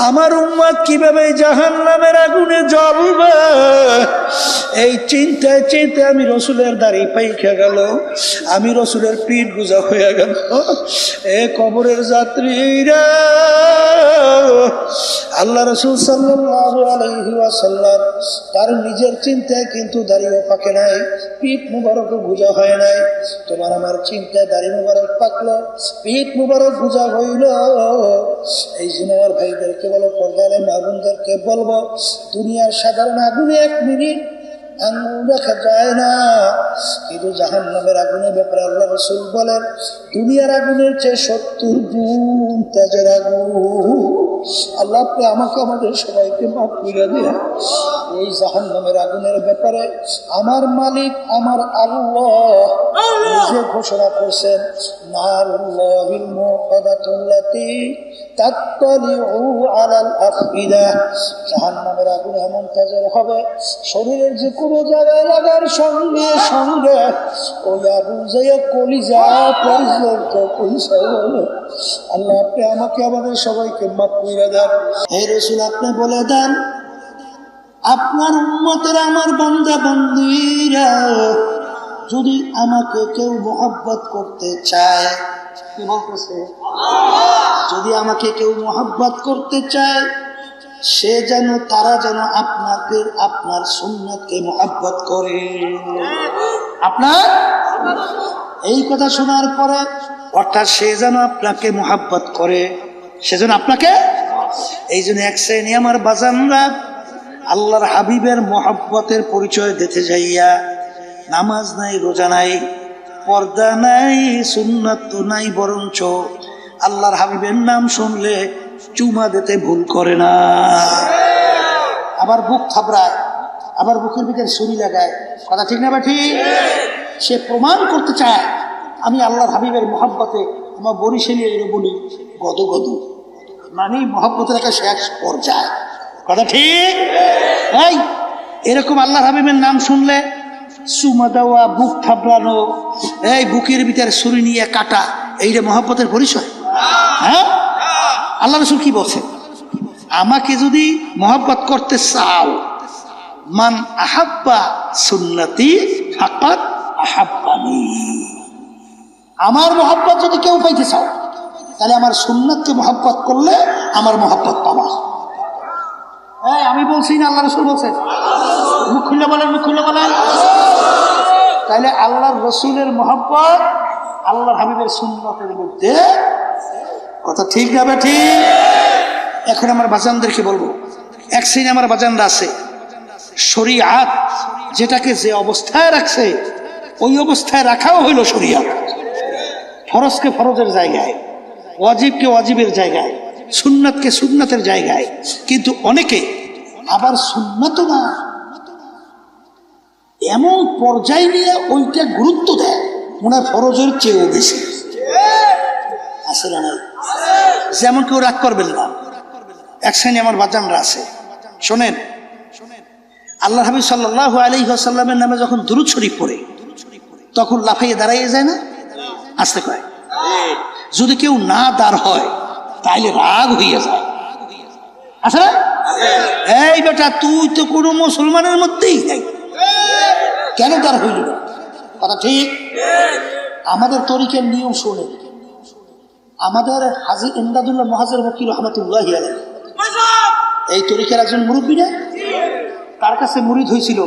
আমার উম্মত কিভাবে জাহান্নামের আগুনে জ্বলবে, এই চিন্তায় চিন্তায় আমি রসুলের দাড়ি পাইখা গেল, আমি রসুলের পিঠ গুজা হয়ে গেল। এ কবরের যাত্রীরা, আল্লাহ রসুল সাল্লাল্লাহু আলাইহি ওয়াসাল্লাম তার নিজের চিন্তায় কিন্তু দাড়িও পাকে নাই, পিঠ মুবারকও গুজা হয় নাই। তোমার আমার চিন্তায় দাড়ি মুবারক পাকলো, পিঠ মুবারক গুজা হইল। এই জন্য আমার ভাইদেরকে বলো, পর্দারে মা বোনদেরকে বলবো, দুনিয়ার সাধারণ আগুনে 1 মিনিট আঙুল দেখা যায় না, কিন্তু জাহান্নামের আগুনের ব্যাপারে আল্লাহ রাসূল বলেন, দুনিয়ার আগুনের চেয়ে 70 গুণ তেজের আগুন। আল্লাহ আপনি আমাকে আমাদের সবাইকে মাফ করে দিন। এই জাহান্নামের আগুনের ব্যাপারে আমার মালিক আমার আল্লাহ নিজে ঘোষণা করছেন, নারুল্লাহিল মুকাদাতুল্লাতি তাত্তালিউ আলাল আফইদা। জাহান্নামের আগুন এমন তেজের হবে, শরীরের যে কোনো জায়গায় লাগার সঙ্গে সঙ্গে ওই আগুন যে কলিজা পর্যন্ত পৌঁছাবে। আল্লাহ আপনি আমাকে আমাদের সবাইকে মাফ করে দেন। হে রাসূল আপনি বলে দেন, আপনার উম্মতেরা আমার বান্দা বান্দীরা যদি আমাকে কেউ মহব্বত করতে চায়, কি বলতেছে? যদি আমাকে কেউ মহব্বত করতে চায়, সে যেন তারা যেন আপনাকে আপনার সুন্নতকে মহব্বত করে। আপনার এই কথা শোনার পরে অর্থাৎ সে যেন আপনাকে মহব্বত করে, সেজন্য আপনাকে, এই জন্য এক শ্রেণী আমার বাজানরা আল্লাহর হাবিবের মহব্বতের পরিচয় দিতে যাইয়া নামাজ নাই, রোজা নাই, পর্দা নাই, সুন্নাত তো নাই, বরঞ্চ আল্লাহর হাবিবের নাম শুনলে চুমা দিতে ভুল করে না, আবার বুক থাবড়ায়, আবার বুকের ভিতরে ছুরি লাগায়। কথা ঠিক না বা ঠিক? সে প্রমাণ করতে চায় আমি আল্লাহর হাবিবের মহব্বতে, আমার বরিশালী এর বলি গদ গদ, মানে মহব্বতের একটা শেষ পর্যায়ে। কথা ঠিক? এই এরকম আল্লাহর হাবিবের নাম শুনলে চুমা দেওয়া, বুক থাবড়ানো, এই বুকের ভিতরে ছুরি নিয়ে কাটা, এইটা মহব্বতের পরিচয়? হ্যাঁ, আল্লাহ রাসূল কি বলছে? আমাকে যদি মহব্বত করতে চাও, মান আহাব্বা সুন্নতি ফাকাদ আহাব্বানি। আমার মহব্বত যদি কেউ পাইতে চাও, তাহলে আমার সুন্নতকে মহব্বত করলে আমার মহব্বত পাবা। এই আমি বলছি না, আল্লাহ রাসূল বলছেন। মুখ খুলে বলেন, মুখ খুলে বলেন। তাহলে আল্লাহর রসুলের মহব্বত আল্লাহর হাবিবের সুন্নতের মধ্যে। কথা ঠিক না বে ঠিক? এখন আমার বাজানদেরকে বলবো, এক শ্রেণী আমার বাজানরা আছে, শরীয়ত যেটাকে যে অবস্থায় রাখছে ওই অবস্থায় রাখাও হইল শরীয়ত। ফরজকে ফরজের জায়গায়, ওয়াজিবকে ওয়াজিবের জায়গায়, সুন্নাতকে সুন্নাতের জায়গায়। কিন্তু অনেকে আবার সুন্নাত না, এমন পর্যায়ে নিয়ে ওইটা গুরুত্ব দেয় মনে হয় ফরজের চেয়েও বেশি। আসলে না, যেমন কেউ রাগ করবেন না, এক শ্রেণী আমার বাজানরা আছে, শোনেন, আল্লাহ হাবিব সাল্লাল্লাহু আলাইহি ওয়াসাল্লামের নামে যখন দুরূদ শরীফ পড়ে তখন লাফাইয়ে দাঁড়াইয়ে যায় না, আসতে কয়। যদি কেউ না দাঁড় হয় তাইলে রাগ হইয়া যায়। আসলে এই বেটা, তুই তো কোনো মুসলমানের মধ্যেই নাই, কেন দাঁড় হইল না? কথা ঠিক? আমাদের তরিকের নিয়ম শুনে, আমাদের হাজী ইমদাদুল্লাহ মুহাজির মক্কি রাহমাতুল্লাহি আলাইহি এই তরিকার একজন মুরব্বী না, তার কাছে মুরিদ হয়েছিল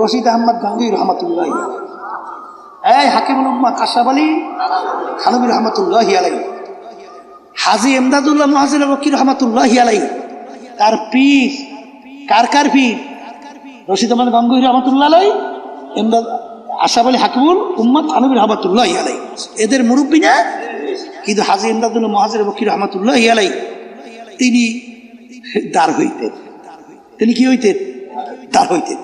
রশিদ আহমদ গাঙ্গুহি রাহমাতুল্লাহি আলাইহি, এই হাকিমুল উম্মাহ আশরাফ আলী থানভী রাহমাতুল্লাহি আলাইহি, হাজী ইমদাদুল্লাহ মুহাজির মক্কি রাহমাতুল্লাহি আলাইহি তার পীর, কার পীর? রশিদ আহমদ গাঙ্গুহি রাহমাতুল্লাহি আলাইহি, ইমদাদ আশরাফ আলী হাকিমুল উম্মাহ থানভী রাহমাতুল্লাহি আলাইহি, এদের মুরব্বী না। কিন্তু হাজী ইমদাদুল্লাহ মুহাজির মক্কি রাহমাতুল্লাহি আলাইহি তিনি দাঁড় হইতেন। তিনি কি হইতেন? দাঁড় হইতেন।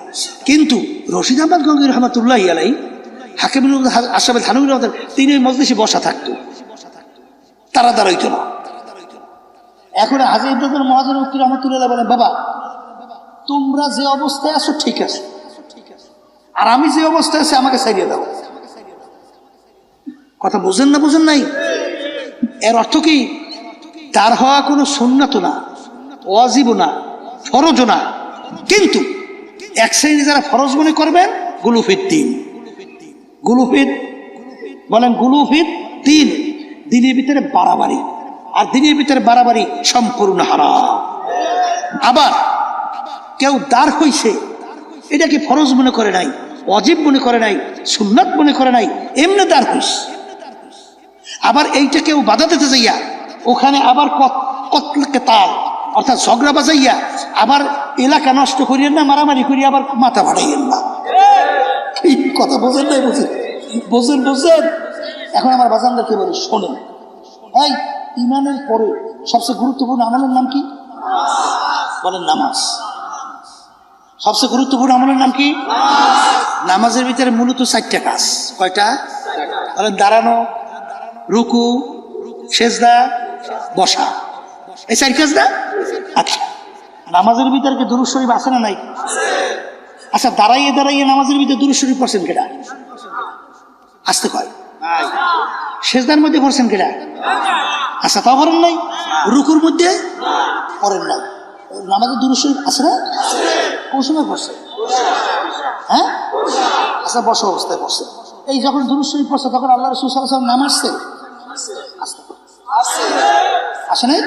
কিন্তু রশিদ আহমদ গাঙ্গুহি রাহমাতুল্লাহি আলাইহি, হাকিমুল আশরাফ আলী থানভী রাহমাতুল্লাহি, তিনি ওই মজলিসে বসা থাকতো, তারা দাঁড়াইতো না। এখন হাজী ইমদাদুল্লাহ মুহাজির মক্কি রাহমাতুল্লাহি বলেন, বাবা তোমরা যে অবস্থায় আছো ঠিক আছে, আর আমি যে অবস্থায় আছি আমাকে ছাড়িয়ে দাও। কথা বুঝেন না? বুঝেন নাই? এর অর্থ কি? তার হওয়া কোনো সুন্নাত না, ওয়াজিবও না, ফরজও না, কিন্তু এক শ্রেণী যারা ফরজ মনে করবেন গুলুফিদ দিন, গুলুফিদ বলেন, গুলুফিদ দিন, দিনের ভিতরে বাড়াবাড়ি, আর দিনের ভিতরে বাড়াবাড়ি সম্পূর্ণ হারাম। আবার কেউ দাঁড় হইছে, এটাকে ফরজ মনে করে নাই, ওয়াজিব মনে করে নাই, সুন্নাত মনে করে নাই, এমনি দাঁড় হইছে। আবার এইটা কেউ বাধা দিতে যাইয়া ওখানে আবার কতলকে তাল অর্থাৎ ঝগড়া বাজাইয়া আবার এলাকা নষ্ট করিয়েন না, মারামারি করিয়া আবার মাথা বাড়াইয়েন না। কথা বোঝেন নাই? বোঝেন বোঝেন। এখন আমার বাজানদেরকে বলি, শোনেন, এই ইমানের পরে সবচেয়ে গুরুত্বপূর্ণ আমলের নাম কি? বলেন নামাজ। সবচেয়ে গুরুত্বপূর্ণ আমলের নাম কি? নামাজের ভিতরে মূলত 4টা কাজ। কয়টা? বলেন দাঁড়ানো, রুকু, সেজদা, বসা, এই 4 কাজ না? আচ্ছা, নামাজের ভিতরে কি দুরূদ শরীফ আছে না নাই? আচ্ছা, দাঁড়াইয়ে দাঁড়াইয়ে নামাজের ভিতরে দুরূদ শরীফ পড়ছেন কেডা? আসতে কয়। সেজদার মধ্যে পড়ছেন কেডা? আচ্ছা, তাও পড়েন নাই। রুকুর মধ্যে পড়েন নাই। নামাজের দুরূদ শরীফ আছে না? কোন সময় পড়ছে? হ্যাঁ, আচ্ছা, বসা অবস্থায় পড়ছে। এই যখন দুরূদ শরীফ পড়ছে তখন আল্লাহ রাসূল সাল্লাল্লাহু আলাইহি ওয়াসাল্লাম নাম আসছে? আসে নাই?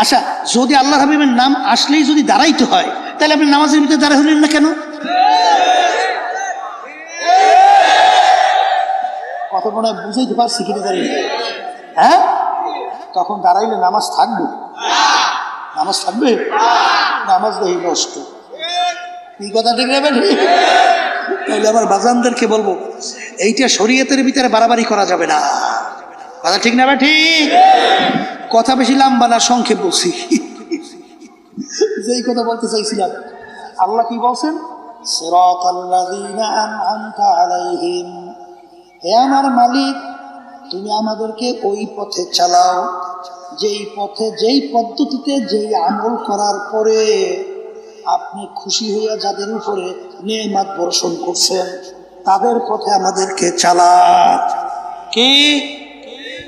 আচ্ছা, যদি আল্লাহ হাবিবের নাম আসলেই যদি দাঁড়াইতে হয়, তাহলে আপনি নামাজের ভিতরে দাঁড়াই হলেন না কেন? কত মনে হয় বুঝাইতে পারছি কিনে দাঁড়িয়ে? হ্যাঁ, তখন দাঁড়াইলে নামাজ থাকবে? নামাজ থাকবে? নামাজ দেই নষ্ট। এই কথা ঠিক নেবেন? তাহলে আমার বাজানদেরকে বলবো, এইটা শরীয়তের ভিতরে বাড়াবাড়ি করা যাবে না। কথা ঠিক না? ঠিক। কথা বেশি লম্বা না, সংক্ষেপ বলছি। যেই কথা বলতে চাইছিলাম, আল্লাহ কি বলছেন? সিরাতাল্লাযীনা আন'আমতা আলাইহিম, হে আমার মালিক, তুমি আমাদেরকে ওই পথে চালাও যেই পথে, যেই পদ্ধতিতে, যেই আমল করার পরে আপনি খুশি হইয়া যাদের উপরে নেয়ামত বর্ষণ করছেন তাদের পথে আমাদেরকে চালান। কি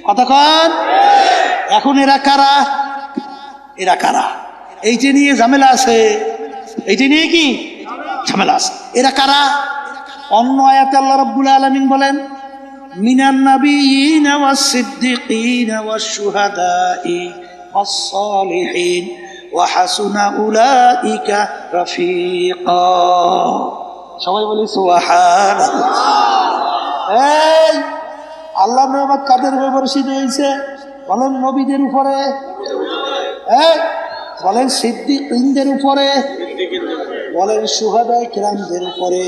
কথা কন? এখন এরা কারা? এরা কারা? এইটা নিয়ে ঝামেলা আছে। এইটা নিয়ে কি ঝামেলা আছে? এরা কারা? অন্য আয়াতে আল্লাহ রাব্বুল আলামিন বলেন, মিনান নাবিয়িনা ওয়াস সিদ্দিকিনা ওয়াস শুহাদাই ওয়াস সালিহিন ওয়া হাসুনা উলাইকা রাফিকা। সবাই বলি সুবহানাল্লাহ। এই আল্লাহর নিয়ামত কাদের উপরে বর্ষিত হয়েছে? বলেন নবীদের উপরে, বলেন সিদ্দিকদের উপরে, বলেন শুহাদায়ে কিরামদের উপরে,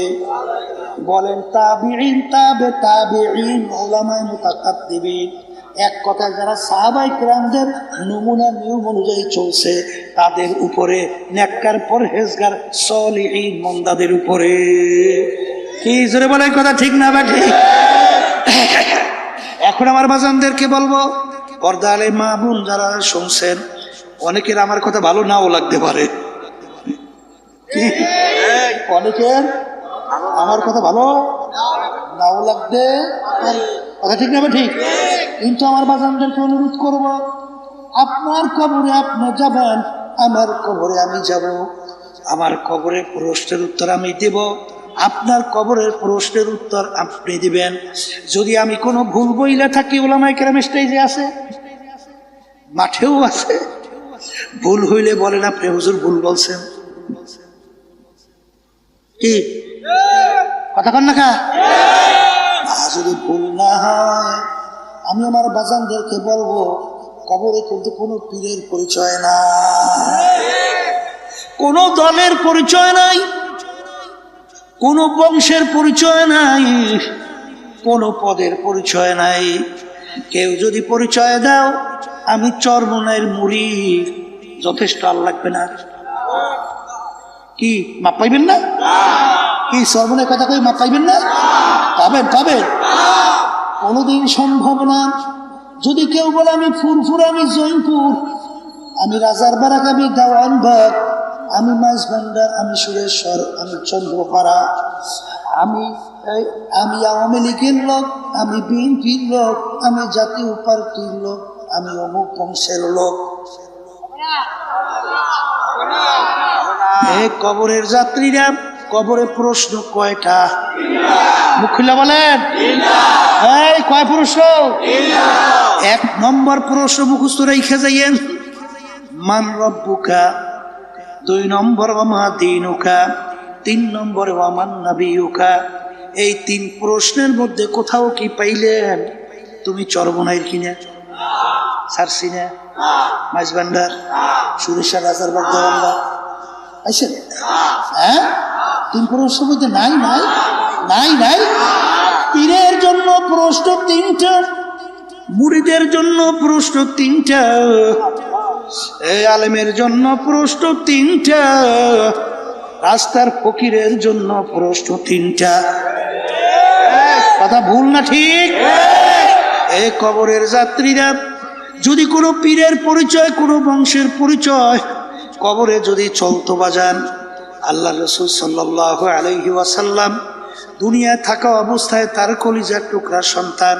বলেন তাবিঈন, তাবে তাবিঈন, উলামায়ে মুতাকাদ্দিমিন, এক কথায় যারা সাহাবায়ে কিরামদের নমুনা নিয়ম অনুযায়ী চলছে তাদের উপরে, নেককার পরহেজগার সলিহিন বান্দাদের উপরে। কি জোরে বলেন, কথা ঠিক না বা ঠিক? এখন আমার বাজানদেরকে বলবো, পর্দা আলে মা বোন যারা শুনছেন, অনেকের আমার কথা ভালো নাও লাগতে পারে, অনেকের আমার কথা ভালো নাও লাগতে পারে, কথা ঠিক না ঠিক? কিন্তু আমার বাজানদেরকে অনুরোধ করব, আপনার কবরে আপনি যাবেন, আমার কবরে আমি যাব, আমার কবরে প্রশ্নের উত্তর আমি দেব, আপনার কবরের প্রশ্নের উত্তর আপনি দিবেন। যদি আমি কোনো ভুল বইলে থাকি, উলামায়ে কেরাম স্টেজে আছে, মাঠেও আছে, ভুল হইলে বলেন আপনি হুজুর ভুল বলছেন। কি কথা কন না কা? যদি ভুল না হয়, আমি আমার বাজানদেরকে বলবো, কবরে কিন্তু কোনো পীরের পরিচয় না, কোনো দলের পরিচয় নাই, কোনো বংশের পরিচয় নাই, কোনো পদের পরিচয় নাই। কেউ যদি পরিচয় দাও আমি চরমনের মুরিদ, যথেষ্ট, আর লাগবে না। কি মাপ পাইবেন না? কি চরমনের কথা কই মাপ পাইবেন না? পাবেন, পাবেন, কোনোদিন সম্ভব না। যদি কেউ বলে আমি ফুরফুর, আমি জয়পুর, আমি রাজার বারাক, আমি দেওয়ানবাগ, আমি মাঝভান্ডার, আমি সুরেশ্বর, আমি চন্দ্রপাড়া, আমি আওয়ামী লীগের লোক, আমি বিএনপির লোক, আমি জাতীয় পার্টির লোক, আমি অমুক বংশের লোক, এই কবরের যাত্রীরা কবরে প্রশ্ন কয়টা? মুখ খুলে বলেন, এই কয় প্রশ্ন? এক নম্বর প্রশ্ন মুখস্থ রেখে যাইয়েন, মান রব্বুকা। দুই নম্বর ওয়ামা দীনুকা। তিন নম্বর ওয়ামান নাবিয়ুকা। এই তিন প্রশ্নের মধ্যে কোথাও কি পাইলেন তুমি চরমনাইর কিনা, সারসি না, মাইজবান্ডার, সুরেশ্বর রাজার বাগদাবান্ধা আইসেন? হ্যাঁ, তিন প্রশ্নের মধ্যে নাই নাই নাই নাই। পীরের জন্য প্রশ্ন তিনটা, মুরিদের জন্য প্রশ্ন তিনটা, এই আলেমের জন্য প্রশ্ন তিনটা, রাস্তার ফকিরের জন্য প্রশ্ন তিনটা। কথা ভুল না ঠিক? এই কবরের যাত্রীরা যদি কোনো পীরের পরিচয়, কোনো বংশের পরিচয় কবরে যদি চলতো বাজান, আল্লাহ রাসূল সাল্লাল্লাহু আলাইহি ওয়াসাল্লাম দুনিয়ায় থাকা অবস্থায় তার কলিজার টুকরা সন্তান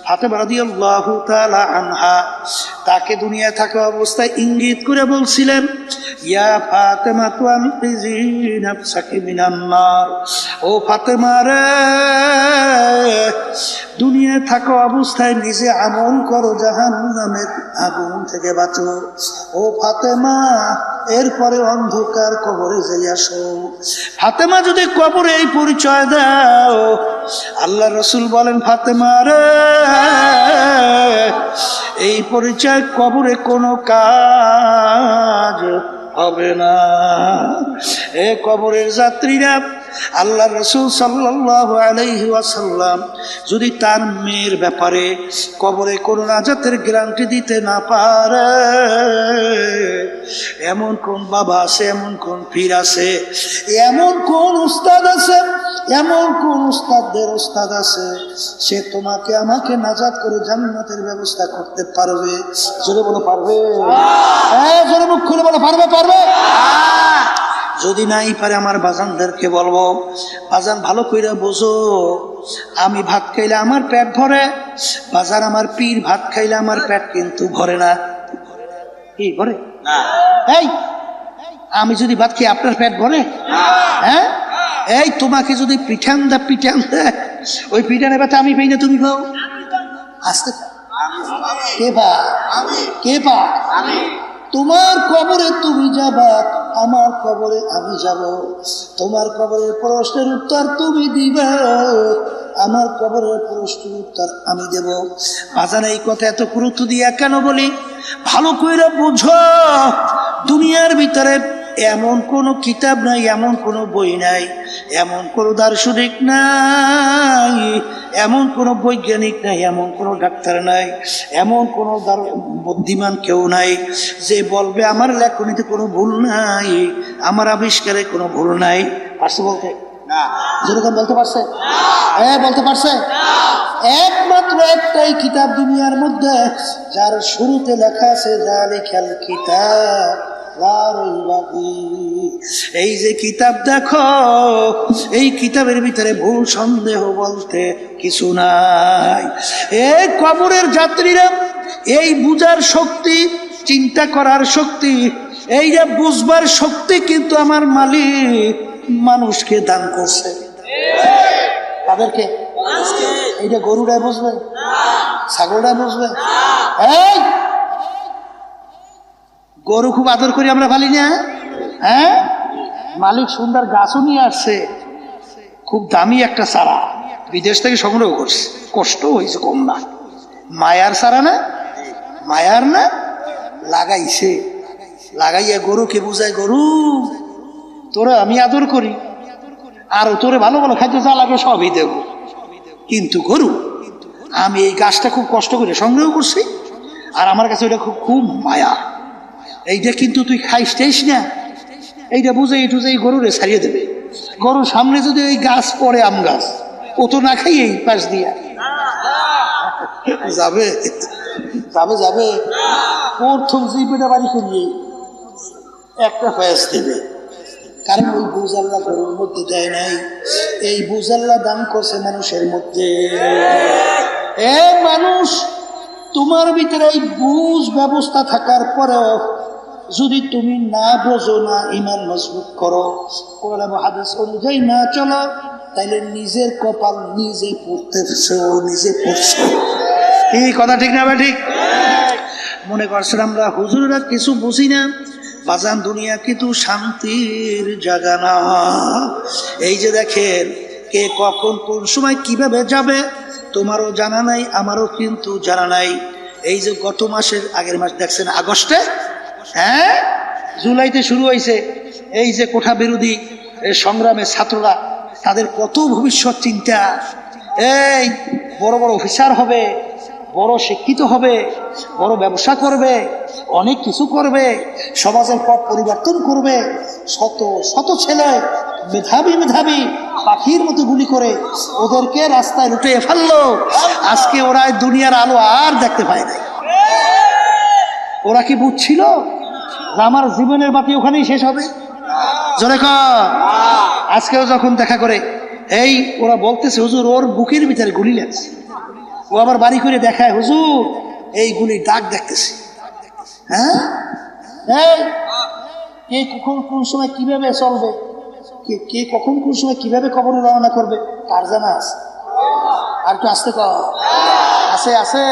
ফাতেমা রাদিয়াল্লাহু তাআলা আনহা তাকে দুনিয়ায় থাকা অবস্থায় ইঙ্গিত করে বলছিলেন, ইয়া ফাতেমা তু আনকিজি নাফসাকি মিনান নার। ও ফাতেমা রে, দুনিয়ায় থাকা অবস্থায় নিজে আমল করো, জাহান্নামের আগুন থেকে বাঁচো। ও ফাতেমা, এরপরে অন্ধকার কবরে যাই আসো। ফাতেমা যদি কবরে এই পরিচয় দাও, আল্লাহ রাসূল বলেন, ফাতেমা রে, এই পরিচয় কবরে কোনো কাজ হবে না। এ কবরের যাত্রীরা, আল্লাহ রাসূল সাল্লাল্লাহু আলাইহি ওয়াসাল্লাম যদি তার মেয়ের ব্যাপারে কবরে কোনো নাজাতের গ্যারান্টি দিতে না পারে, এমন কোন বাবা আছে, এমন কোন পীর আছে, এমন কোন উস্তাদ আছে, এমন কোন উস্তাদদের উস্তাদ আছে, সে তোমাকে আমাকে নাজাত করে জান্নাতের ব্যবস্থা করতে পারবে? জোরে বলো পারবে? হ্যাঁ, জোরে মুখ খুলে বলো পারবে, পারবে। যদি নাই পারে আমার বাজানদেরকে বলবো, বাজান ভালো করে বোঝো, আমি ভাত খাইলে আমার পেট ভরে, বাজান আমার পীর ভাত খাইলে আমার পেট কিন্তু ভরে না। কি ভরে? এই আমি যদি ভাত খাই আপনার পেট ভরে? হ্যাঁ, এই তোমাকে যদি পিঠান দেয়, ওই পিঠানের ব্যথা আমি পাই না, তুমি খাও। আসতে কে পা? কে পা? তোমার কবরে তুমি যাবা, আমার কবরে আমি যাব। তোমার কবরের প্রশ্নের উত্তর তুমি দিবা, আমার কবরের প্রশ্নের উত্তর আমি দেব। বাজান এই কথা এত গুরুত্ব দিয়া কেন বলি? ভালো করে বুঝো, দুনিয়ার ভিতরে এমন কোনো কিতাব নাই, এমন কোনো বই নাই, এমন কোনো দার্শনিক নাই, এমন কোনো বৈজ্ঞানিক নাই, এমন কোনো ডাক্তার নাই, এমন কোনো বুদ্ধিমান কেউ নাই যে বলবে আমার লেখনীতে কোনো ভুল নাই, আমার আবিষ্কারে কোনো ভুল নাই। পারছে বলতে? যেরকম বলতে পারছে? হ্যাঁ, বলতে পারছে। একমাত্র একটাই কিতাব দুনিয়ার মধ্যে যার শুরুতে লেখা আছে যালিকাল কিতাব লা রাইবা ফীহি। এই যে কিতাব দেখো, এই কিতাবের ভিতরে ভুল সন্দেহ বলতে কিছু নাই। এই কবরের যাত্রীরা এই বুঝার শক্তি, চিন্তা করার শক্তি, এই যে বুঝবার শক্তি কিন্তু আমার মালিক মানুষকে দান করছে। তাদেরকে এইটা গরুরাই বুঝবে, ছাগলরাই বুঝবে? এই গরু খুব আদর করি আমরা, পালি না? হ্যাঁ, মালিক সুন্দর গাছও নিয়ে আসছে, খুব দামি একটা চারা বিদেশ থেকে সংগ্রহ করছে, কষ্ট হয়েছে কম না, মায়ার চারা না, মায়ার না, লাগাইছে, লাগাইয়া গরুকে বুঝায়, গরু তোরা আমি আদর করি, আর তোরে ভালো ভালো খাদ্য যা লাগে সবই দেব, কিন্তু গরু আমি এই গাছটা খুব কষ্ট করে সংগ্রহ করছি, আর আমার কাছে ওইটা খুব খুব মায়া, এইটা কিন্তু তুই খাইস না, এইটা বুঝে এই টুজে এই গরুরে ছাড়িয়ে দেবে। গরুর সামনে যদি ওই গাছ পড়ে, আম গাছ, ও তো না খাই এই পাশ দিয়া যাবে, যাবে যাবে, প্রথম জিপেটা বাড়ি করিয়ে একটা ফয়েস দেবে, কারণ ওই বুঝ আল্লাহ গরুর মধ্যে দেয় নাই, এই বুঝ আল্লাহ দান করছে মানুষের মধ্যে। এ মানুষ, তোমার ভিতরে এই বুঝ ব্যবস্থা থাকার পরেও যদি তুমি না বোঝো না ইমান মজবুত করো, কোরআন এবং হাদিস অনুযায়ী না চলো, তাইলে নিজের কপাল নিজে পড়তেছো, নিজে পড়ছো। এই কথা ঠিক না ভাই? ঠিক। মনে করছেন আমরা হুজুররা কিছু বুঝি না? বাজান, দুনিয়া কিন্তু শান্তির জায়গা না। এই যে দেখেন, কে কখন কোন সময় কিভাবে যাবে তোমারও জানা নাই, আমারও কিন্তু জানা নাই। এই যে গত মাসের আগের মাস দেখছেন আগস্টে, হ্যাঁ জুলাইতে শুরু হয়েছে এই যে কোঠা বিরোধী সংগ্রামে ছাত্ররা, তাদের কত ভবিষ্যৎ চিন্তা। এই বড় বড় অফিসার হবে, বড় শিক্ষিত হবে, বড় ব্যবসা করবে, অনেক কিছু করবে, সমাজের পথ পরিবর্তন করবে। শত শত ছেলে মেধাবী মেধাবী পাখির মতো গুলি করে ওদেরকে রাস্তায় লুটিয়ে ফেললো। আজকে ওরা দুনিয়ার আলো আর দেখতে পায় না। ওরা কি বুঝছিল আমার জীবনের বাতি ওখানেই শেষ হবে? জোরে কর। আজকেও যখন দেখা করে এই ওরা বলতেছে হুজুর ওর বুকের ভিতরে গুলি লাগছে, ও আবার বাড়ি করে দেখায় হুজুর এই গুলি দাগ দেখতেছে। হ্যাঁ, কে কখন কোন সময় কিভাবে চলবে, কে কখন কোন সময় কিভাবে কবরে রওনা করবে কার জানা আছে? আর একটু আসতে কর। আছে আছে।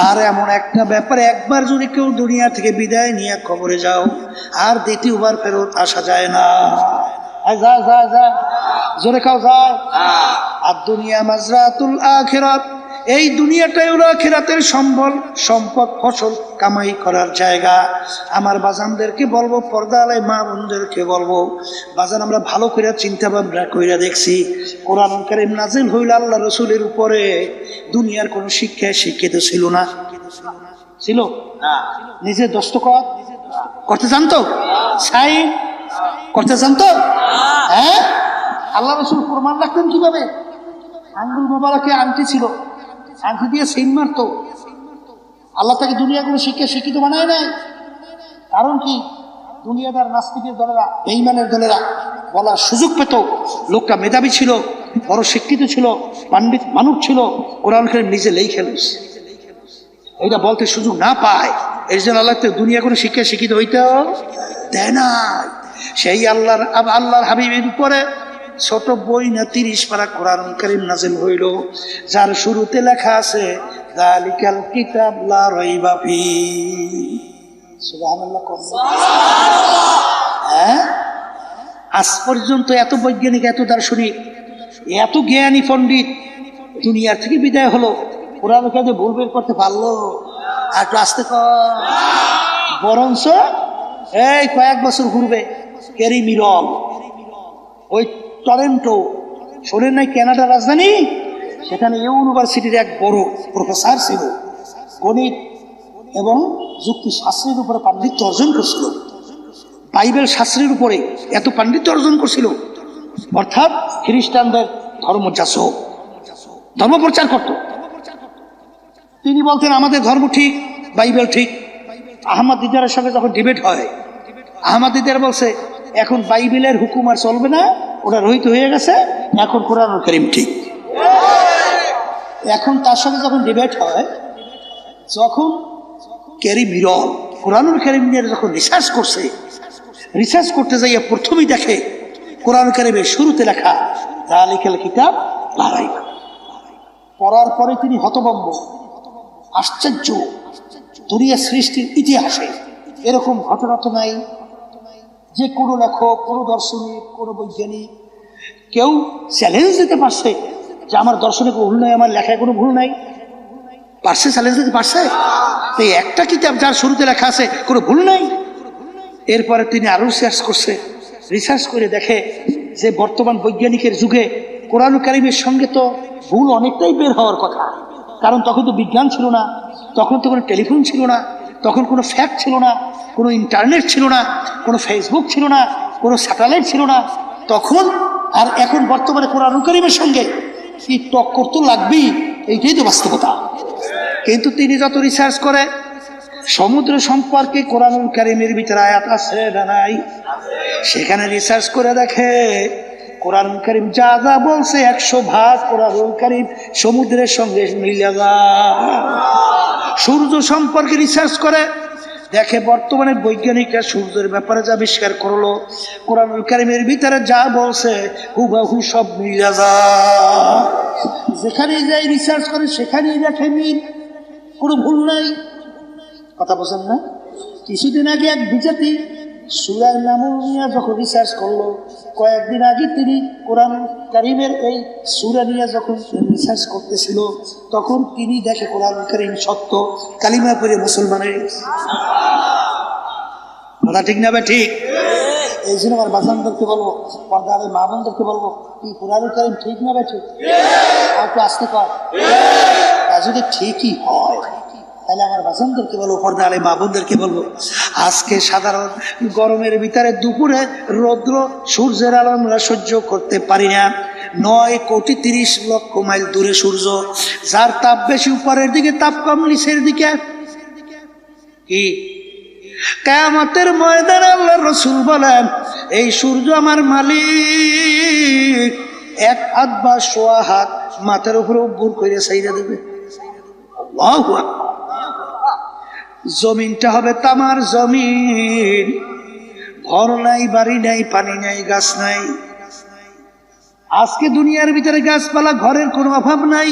আর এমন একটা ব্যাপার, একবার যদি কেউ দুনিয়া থেকে বিদায় নিয়ে কবরে যাও আর দ্বিতীয়বার ফেরত আসা যায় না। যা যা যা, জোরে খাও যায়। আর দুনিয়া মাজরাতুল আখিরাত, এই দুনিয়াটাই হলো আখিরাতের সম্বল, সম্পদ, ফসল কামাই করার জায়গা। আমার বাজানদেরকে বলবো, পর্দা আলাই মা বোনদেরকে বলবো, বাজান আমরা ভালো করে চিন্তা ভাবনা কইরা দেখছি, কোরআন কারীম নাজিল হইল আল্লাহ রসুলের উপরে, দুনিয়ার কোনো শিক্ষায় শিক্ষিত ছিল না। ছিল নিজে দস্তখত করতে জানতো, সাইন করতে জানতো? হ্যাঁ, আল্লাহ রসুল প্রমাণ রাখতেন কিভাবে? আঙ্গুল মোবারকে আংটি ছিল, আংটি দিয়ে সিন মারতো। আল্লাহ তাকে দুনিয়া কোনো শিক্ষা শিক্ষিত বানায় নাই। কারণ কি? দুনিয়াদার নাস্তিকের দলেরা, বেঈমানের দলেরা বলার সুযোগ পেত। লোকটা মেধাবী ছিল, বড় শিক্ষিত ছিল, পণ্ডিত মানুষ ছিল, কোরআন কারীম নিজে লেখে ফেলছে। এটা বলতে সুযোগ না পায়, এই জন্য আল্লাহ দুনিয়া কোনো শিক্ষা শিক্ষিত হইতেও দেয় না। সেই আল্লাহর হাবিবের উপরে ছোট বই না 30 পারা কোরআন কারীম নাজিল হইল, যার শুরুতে লেখা আছে যালিকাল কিতাব লা রাইবা ফীহি। সুবহানাল্লাহ। হ্যাঁ, আজ পর্যন্ত এত বৈজ্ঞানিক, এত দার্শনিক, এত জ্ঞানী পণ্ডিত দুনিয়ার থেকে বিদায় হলো, কোরআন কাজে ভুল বের করতে পারলো? আর একটু আসতে কর। বরঞ্চ এই কয়েক বছর ঘুরবে ক্যারি মিরল, ওই টরেন্টো, শোনেন নাই কানাডার রাজধানী, সেখানে ইউনিভার্সিটির এক বড় প্রফেসর ছিল, গণিত এবং যুক্তি শাস্ত্রের উপরে পাণ্ডিত্য অর্জন করছিল। বাইবেল শাস্ত্রের উপরে এত পাণ্ডিত্য অর্জন করছিল, অর্থাৎ খ্রিস্টানদের ধর্মযাজক, ধর্ম প্রচার করত। তিনি বলতেন আমাদের ধর্ম ঠিক, বাইবেল ঠিক। আহমদীদের সঙ্গে যখন ডিবেট হয়, আহমদীদের বলছে এখন বাইবেলের হুকুম আর চলবে না, ওটা রহিত হয়ে গেছে, এখন কোরআন কারীম ঠিক। এখন তার সঙ্গে যখন ডিবেট হয়, যখন ক্যারি মিরল কোরআন কারীম নিয়ে যখন রিসার্চ করছে, রিসার্চ করতে যাইয়া প্রথমেই দেখে কোরআন কারীমের শুরুতে লেখা যালিকাল কিতাব লা রাইবা। পড়ার পরে তিনি হতভম্ব, আশ্চর্য। দুনিয়া সৃষ্টির ইতিহাসে এরকম ঘটনা তো নাই যে কোনো লেখক, কোনো দার্শনিক, কোনো বৈজ্ঞানিক কেউ চ্যালেঞ্জ দিতে পারছে যে আমার দর্শনে কোনো ভুল নাই, আমার লেখায় কোনো ভুল নাই। পারছে? চ্যালেঞ্জ দিতে পারছে? তো একটা কিতাব যার শুরুতে লেখা আছে কোনো ভুল নাই। এরপরে তিনি আরো রিসার্চ করছে, রিসার্চ করে দেখে যে বর্তমান বৈজ্ঞানিকের যুগে কোরআন কারীমের সঙ্গে তো ভুল অনেকটাই বের হওয়ার কথা। কারণ তখন তো বিজ্ঞান ছিল না, তখন তো কোনো টেলিফোন ছিল না, তখন কোনো ফ্যাক্স ছিল না, কোনো ইন্টারনেট ছিল না, কোনো ফেসবুক ছিল না, কোনো স্যাটেলাইট ছিল না তখন। আর এখন বর্তমানে কোরআন কারীমের সঙ্গে কি টক্কর তো লাগবেই, এইটাই তো বাস্তবতা। কিন্তু তিনি যত রিসার্চ করে, সমুদ্র সম্পর্কে কোরআন কারীমের ভিতরে আয়াত আছে না নাই, সেখানে রিসার্চ করে দেখে কোরআন কারীম যা যা বলছে 100 ভাগ কোরআন কারীম সমুদ্রের সঙ্গে মিলে যায়। সূর্য সম্পর্কে রিসার্চ করে, দেখে বর্তমানে বৈজ্ঞানিকরা সূর্যের ব্যাপারে যা আবিষ্কার করলো, কোরআনুল কারীমের ভিতরে যা বলছে হুবহু সব মিলে যায়। যেখানেই যাই রিসার্চ করে সেখানেই দেখে মিল, কোনো ভুল নাই। কথা বলছেন না? কিছুদিন আগে এক বিজাতি সূরা নামল নিয়ে যখন রিসার্চ করলো, কয়েকদিন আগে তিনি কোরআন কারীমের এই সূরা নিয়ে যখন রিসার্চ করতেছিল, তখন তিনি দেখে কোরআন কারীম সত্য, কালিমা পড়ে মুসলমান হয়ে গেছে। কথা ঠিক না? ঠিক। এই জন্য আমার বাজানদেরকে বলবো, পর্দার মা বোনদেরকে বলবো, কি কোরআন কারীম ঠিক না ঠিক? আর একটু আসতে কর। তা যদি ঠিকই হয় তাহলে আমার বাজানদেরকে বলবো, পর্দার মা বোনদেরকে বলবো, আজকে সাধারণ গরমের ভিতরে দুপুরে রৌদ্র সূর্যের আলো আমরা সহ্য করতে পারি না। 9,30,00,000 মাইল দূরে সূর্য, যার তাপ বেশি উপরের দিকে, তাপ কম নিচের দিকে। কি কিয়ামতের ময়দানে আল্লাহর রাসূল বলেন, এই সূর্য আমার মালিক 1 হাত বা 1.25 হাত মাথার উপরে উপর করে ছাইড়া দেবে। আল্লাহু আকবার। জমিনটা হবে তামার জমিন, ঘর নাই, বাড়ি নাই, পানি নাই, গাছ নাই। আজকে দুনিয়ার ভিতরে গাছপালা, ঘরের কোনো অভাব নাই।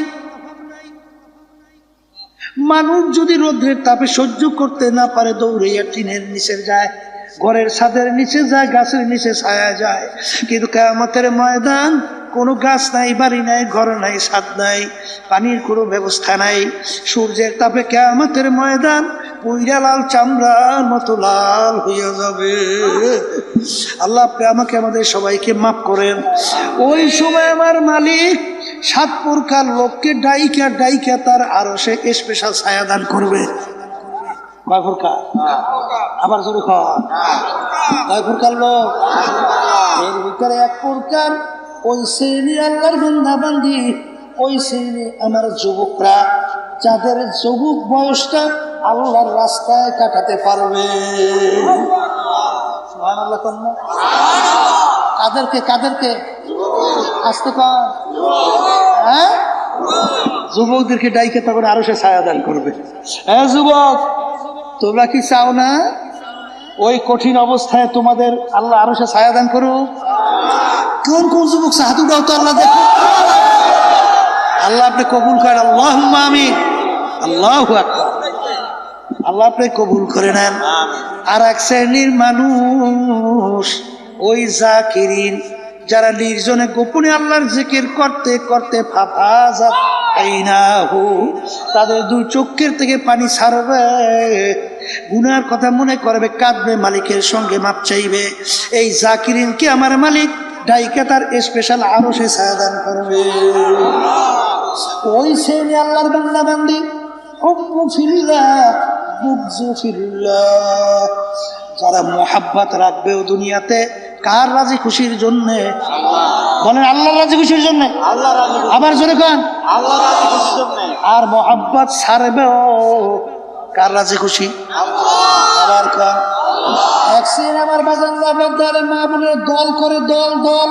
মানুষ যদি রোদ্রের তাপে সহ্য করতে না পারে, দৌড়াইয়া টিনের নিচে যায়, ঘরের ছাদের নিচে যায়, গাছের নিচে ছায়া যায়। কিন্তু কিয়ামতের ময়দান, কোনো গাছ নাই, বাড়ি নাই, ঘর নাই, ছাদ নাই, পানির কোনো ব্যবস্থা নাই। সূর্যের তাপে কিয়ামতের ময়দান পুইরা লাল চামড়ার মতো লাল হইয়া যাবে। আল্লাহ আপনি আমাকে, আমাদের সবাইকে মাফ করেন। ওই সময় আমার মালিক 7 প্রকার লোককে ডাইকা ডাইকা তার আরশে স্পেশাল ছায়া দান করবে। কয় প্রকার? আবার জোরে কর। কয় প্রকার লোক? এর ভিতরে 1 প্রকার ওই শ্রেণী আল্লাহর বান্দা বান্দি, ওই শ্রেণী আমার যুবকরা, যাদের যুবক বয়সটা আল্লাহর রাস্তায় কাটাতে পারবে। সুবহানাল্লাহ। কাদেরকে? কাদেরকে? আসতে কর। হ্যাঁ, যুবকদেরকে ডাইকে তখন আরো সে ছায়া দান করবে। হ্যাঁ যুবক, তোমরা কি চাও না ওই কঠিন অবস্থায় তোমাদের আল্লাহ আরো সে ছায়া দান করুক? কোন কোন যুবক হাত উঠাও তো, আল্লাহ দেখো। আল্লাহ আপনি কবুল করেন। আল্লাহুম্মা আমিন। আল্লাহু আকবার। আল্লাহ আপনি কবুল করে নেন। আর এক শ্রেণীর মানুষ ওই জাকিরিন, যারা নির্জনে গোপনে আল্লাহর জিকির করতে করতে ফাফাজাত আইনাহু, তাদের 2 চোখের থেকে পানি ছাড়বে, গুনার কথা মনে করবে, কাঁদবে, মালিকের সঙ্গে মাপ চাইবে। এই জাকিরিনকে আমার মালিক ডাইকা তার স্পেশাল আরশে ছায়া দান করবে। ওই শ্রেণী আল্লাহর বান্দা বান্দি, হুব্বু ফিল্লাহ, বুগযু ফিল্লাহ, যারা মোহাব্বত রাখবে ও দুনিয়াতে কার রাজি খুশির জন্য? বলেন আল্লাহর রাজি খুশির জন্য। আবার জোরে কোন? আল্লাহর রাজি খুশির জন্য। আর মোহাব্বত ছাড়বে ও কার রাজি খুশি? আবার কোন? একদিন আমার বাজানরা বলতে মা বলে দল করে, দল দল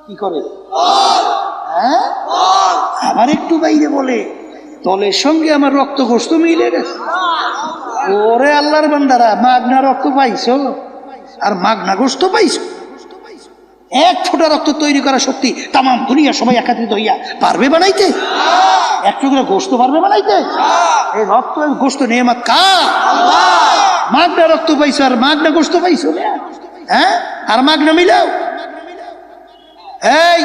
কি করে? হ্যাঁ, আবার একটু বাইরে বলে দলের সঙ্গে আমার রক্ত গোশত মিলে গেছে। ওরে আল্লাহর বান্দারা, মাগনা রক্ত পাইছো আর মাগনা গোশত পাইছো। 1 ফোঁটা রক্ত তৈরি করা শক্তি তাম দুনিয়া সবাই একাত্রিত হইয়া পারবে বানাইতে? 1 টুকরা গোশত পারবে বানাইতে? এই রক্ত গোশত নেয়ামত কার? মাগনা রক্ত পাইছো আর মাগনা গোশত পাইছো। হ্যাঁ, আর মাগনা মিলাও। এই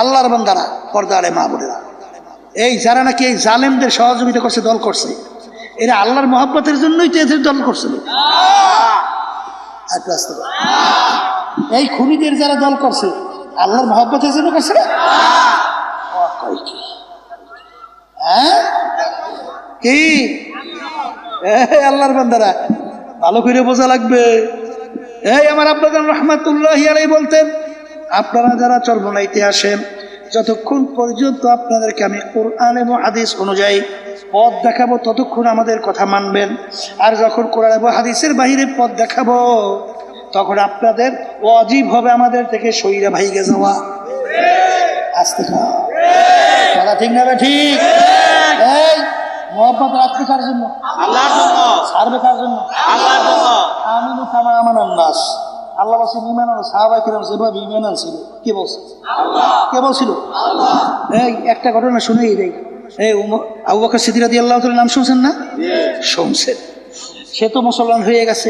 আল্লাহর বান্দারা, পর্দারে মা বোনেরা, এই যারা নাকি এই জালেমদের সহযোগিতা করছে, দল করছে, এরা আল্লাহর মহব্বতের জন্যই তো এদের দল করছিল। এই খুনিদের যারা দল করছে আল্লাহর মহব্বতের জন্য করছে না? হ্যাঁ, কি আল্লাহর বান্দারা ভালো করে বোঝা লাগবে। এই আমার আব্বা জান রাহমাতুল্লাহি আলাইহি বলতেন, আপনারা যারা চরমনাইতে আসেন, যতক্ষণ পর্যন্ত আপনাদেরকে আমি কোরআন এবং হাদিস অনুযায়ী পথ দেখাবো, ততক্ষণ আমাদের কথা মানবেন। আর যখন কোরআন এবং হাদিসের বাহিরে পথ দেখাবো, তখন আপনাদের ওয়াজিব হবে আমাদের থেকে সইরা ভাইগে যাওয়া। আসতে কথা ঠিক না? ঠিক। এই মোহাম্মত রাখবে কার জন্য? আল্লাহর জন্য। ছাড়বে কার জন্য? আল্লাহর জন্য। আমিনু কামা আমানান নাস। আল্লাহ বলছে ঈমান আনো, সাহাবায়ে কেরাম যেভাবে ঈমান আনছিল, কে বলছে? আল্লাহ। কে বলছিল? এই একটা ঘটনা শুনেই দেই। এই আবু বকর সিদ্দিক রাদিয়াল্লাহু তাআলার নাম শুনছেন না? শুনছেন। সে তো মুসলমান হয়ে গেছে,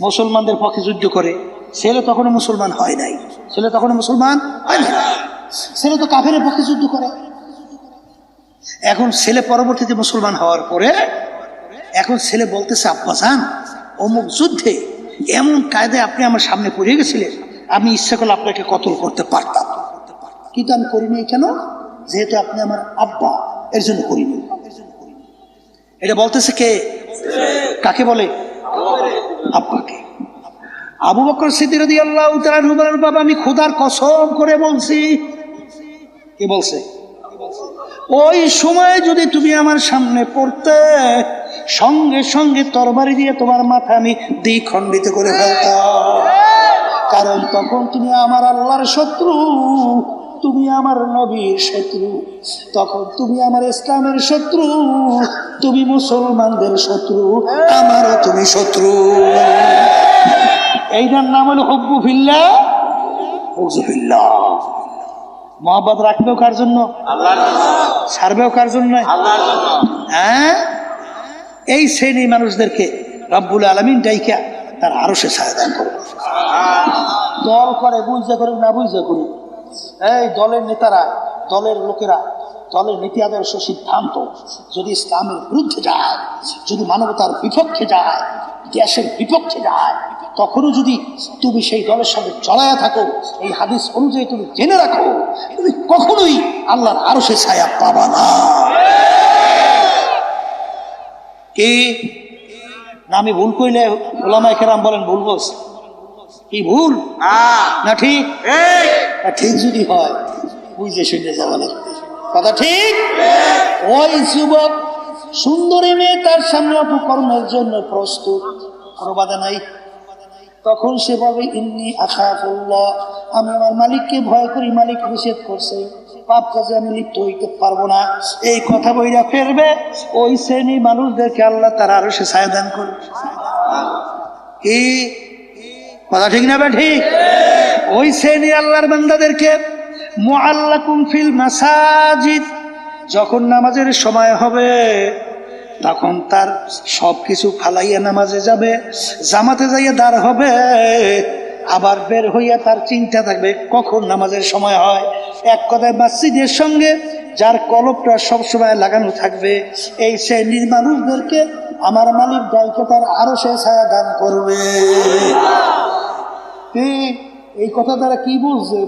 মুসলমানদের পক্ষে যুদ্ধ করে। ছেলে তখনও মুসলমান হয় নাই, ছেলে তখনও মুসলমান হয় নাই, ছেলে তো কাফেরের পক্ষে যুদ্ধ করে। এখন ছেলে পরবর্তীতে মুসলমান হওয়ার পরে এখন ছেলে বলতেছে, আব্বাজান অমুক যুদ্ধে এমন কায়দায় আপনি আমার সামনে পড়ে গেছিলেন, আমি ইচ্ছা করলে আপনাকে কতল করতে পারতাম, কিন্তু আমি করিনি। কেন? যেহেতু আপনি আমার আব্বা, এর জন্য করিনি। এটা বলতেছে কে? কাকে বলে? আব্বাকে। আবু বকর সিদ্দিক রাদিয়াল্লাহু তাআলা বলেন, বাবা আমি খোদার কসম করে বলছি। কে বলছে? ওই সময় যদি তুমি আমার সামনে পড়তে, সঙ্গে সঙ্গে তরবারি দিয়ে তোমার মাথা আমি দ্বিখণ্ডিত করে ফেলতাম। কারণ তখন তুমি আমার আল্লাহর শত্রু, তুমি আমার নবীর শত্রু, তখন তুমি আমার ইসলামের শত্রু, তুমি মুসলমানদের শত্রু, আমারও তুমি শত্রু। এইটার নাম হলো হুব্বু ফিল্লাহ, বুগযু ফিল্লাহ। মহব্বত রাখবেও কার জন্য? আল্লাহর জন্য। ছাড়বেও কার জন্য? আল্লাহর জন্য। হ্যাঁ, এই শ্রেণী মানুষদেরকে রব্বুল আলামিন ডাইকা তার আরশে ছায়া দান করবে। দল করে, বুঝা করুক না বুঝা করুক, এই দলের নেতারা, দলের লোকেরা, দলের নীতি আদর্শ সিদ্ধান্ত যদি ইসলামের বিরুদ্ধে যায়, যদি মানবতার বিপক্ষে যায়, দেশের বিপক্ষে যায়, তখনও যদি তুমি সেই দলের সঙ্গে জড়ায়া থাকো, এই হাদিস অনুযায়ী তুমি জেনে রাখো, তুমি কখনোই আল্লাহর আরশে ছায়া পাবা না। কি না আমি ভুল কইলে ওলামায়ে কেরাম বলেন ভুল বলছি? কি ভুল না ঠিক? ঠিক যদি হয় বুঝে শুনে যাওয়া লাগবে, কথা ঠিক? ওই যুবক সুন্দরী মেয়ে তার সামনে অপকর্মের জন্য প্রস্তুত, কোনো বাধা নাই। তখন সে বলবে, ইন্নী আখাফুল্লাহ, আমি আমার মালিককে ভয় করি, মালিক নিষেধ করছে, পাপ কাজে আমি লিপ্ত হইতে পারবো না। এই কথা বইরা ফেরবে, ওই শ্রেণী মানুষদেরকে আল্লাহ তার আরো সে ছায়া দান করবে। কি কথা ঠিক না? ঠিক। ওই শ্রেণী আল্লাহর বান্দাদেরকে মুআল্লাকুম ফিল মাসাজিদ, যখন নামাজের সময় হবে তখন তার সবকিছু ফালাইয়া নামাজে যাবে, জামাতে যাইয়া দাঁড় হবে, আবার বের হইয়া তার চিন্তা থাকবে কখন নামাজের সময় হয়। এক কথায় মসজিদের সঙ্গে যার কলবটা সবসময় লাগানো থাকবে, এই শ্রেণীর মানুষদেরকে আমার মালিক ডাইকে তার আরো সে ছায়া দান করবে। এই কথা তারা কি বলছে?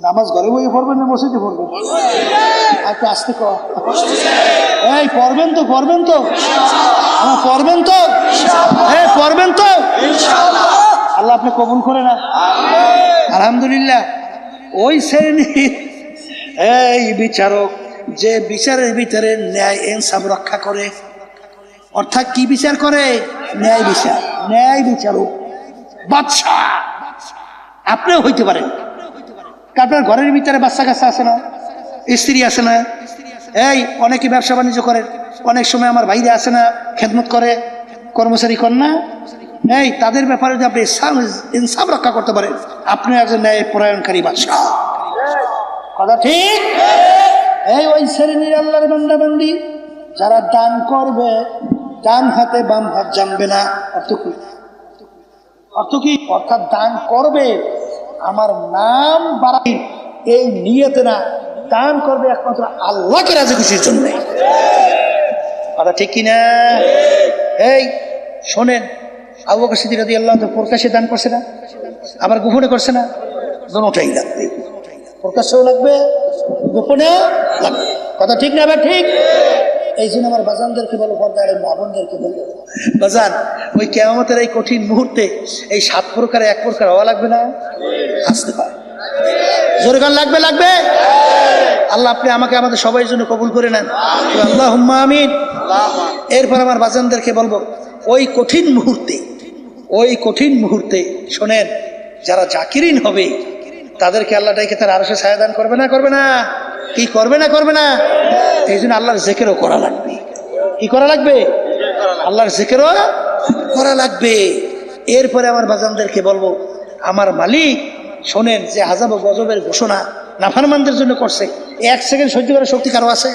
নামাজ ঘরে বইয়ে পড়বেন না মসজিদে পড়বেন? একটু আসতে কর, এই পড়বেন তো, পড়বেন তো, আমার পড়বেন তো, পড়বেন তো, আল্লাহ আপনি কবুল করে না। আলহামদুলিল্লাহ। ওই শ্রেণীর এই বিচারক যে বিচারের ভিতরে ন্যায় ইনসাফ রক্ষা করে, অর্থাৎ কি বিচার করে? ন্যায় বিচার, ন্যায় বিচারক বাদশাহ আপনিও হইতে পারেন। আপনার ঘরের ভিতরে বাচ্চা কাচ্চা আছে না, স্ত্রী আছে না, এই অনেকে ব্যবসা বাণিজ্য করেন, অনেক সময় আমার ভাইরা আছে না, খেদমত করে, কর্মচারী কর না, এই তাদের ব্যাপারে যদি আপনি ইনসাফ রক্ষা করতে পারেন, আপনি একজন ন্যায় পরায়ণকারী বাদশাহ, কথা ঠিক? এই ওই শ্রেণীর আল্লাহর বান্দা বান্দি যারা দান করবে, ডান হাতে বাম হাত জানবে না। অর্থ কি? অর্থ কি? অর্থাৎ দান করবে আমার নাম বাড়াই এই নিয়তে না, দান করবে একমাত্র আল্লাহকে রাজি খুশির জন্য, কথা ঠিক কিনা? এই শোনেন, আবু বকর সিদ্দিক রাদিয়াল্লাহু আনহু প্রকাশ্যে দান করছে না, আবার গোপনে করছে না? দুটোই লাগবে, প্রকাশ্যেও লাগবে, গোপনেও লাগবে, কথা ঠিক না? আবার ঠিক। এই জন্য আমার বাজানদেরকে বলো, পর্দার মাবনদেরকে বলবো, বাজান ওই কিয়ামতের এই কঠিন মুহূর্তে এই 7 প্রকারে 1 প্রকার হওয়া লাগবে না? আসতে পারে, জোরে গান লাগবে, লাগবে। আল্লাহ আপনি আমাকে আমাদের সবাই জন্য কবুল করে নেন, আল্লাহুম্মা আমিন। এরপর আমার বাজানদেরকে বলবো, ওই কঠিন মুহূর্তে, ওই কঠিন মুহূর্তে শোনেন, যারা জাকিরিন হবে তাদেরকে আল্লাহ ডাইকে তার আরশে ছায়া দান করবে না? করবে না? কি করবে না? করবে না? এই জন্য আল্লাহর জিকিরও করা লাগবে, কি করা লাগবে? আল্লাহর জিকিরও করা লাগবে। এরপরে আমার বাজানদেরকে বলবো, আমার মালিক শোনেন যে আযাব ও গজবের ঘোষণা নাফরমানদের জন্য করছে, 1 সেকেন্ড সহ্য করার শক্তি কারো আছে?